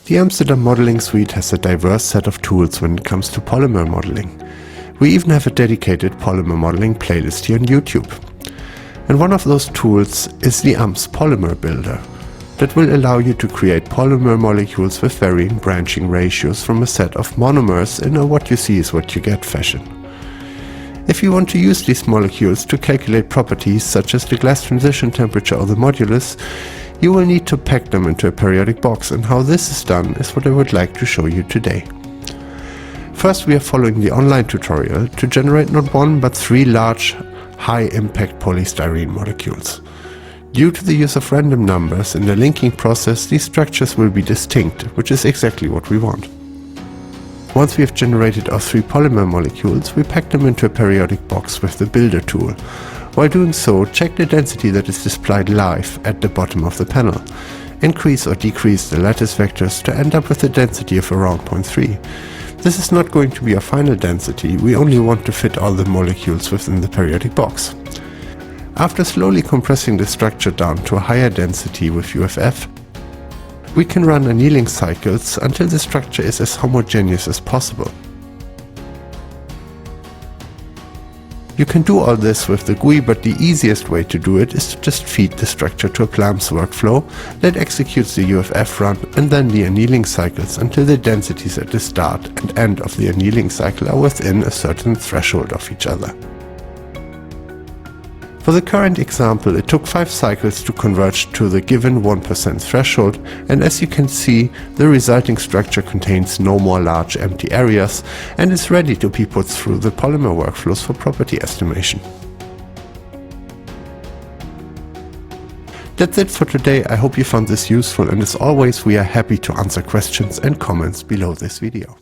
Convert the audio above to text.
The Amsterdam Modeling Suite has a diverse set of tools when it comes to polymer modeling. We even have a dedicated polymer modeling playlist here on YouTube. And one of those tools is the AMS Polymer Builder that will allow you to create polymer molecules with varying branching ratios from a set of monomers in a what you see is what you get fashion. If you want to use these molecules to calculate properties such as the glass transition temperature or the modulus, you will need to pack them into a periodic box, and how this is done is what I would like to show you today. First, we are following the online tutorial to generate not one but 3 large high-impact polystyrene molecules. Due to the use of random numbers in the linking process, these structures will be distinct, which is exactly what we want. Once we have generated our 3 polymer molecules, we pack them into a periodic box with the Builder tool. While doing so, check the density that is displayed live at the bottom of the panel. Increase or decrease the lattice vectors to end up with a density of around 0.3. This is not going to be our final density, we only want to fit all the molecules within the periodic box. After slowly compressing the structure down to a higher density with UFF, we can run annealing cycles until the structure is as homogeneous as possible. You can do all this with the GUI, but the easiest way to do it is to just feed the structure to a PLAMS workflow that executes the UFF run and then the annealing cycles until the densities at the start and end of the annealing cycle are within a certain threshold of each other. For the current example, it took 5 cycles to converge to the given 1% threshold, and as you can see, the resulting structure contains no more large empty areas and is ready to be put through the polymer workflows for property estimation. That's it for today. I hope you found this useful, and as always, we are happy to answer questions and comments below this video.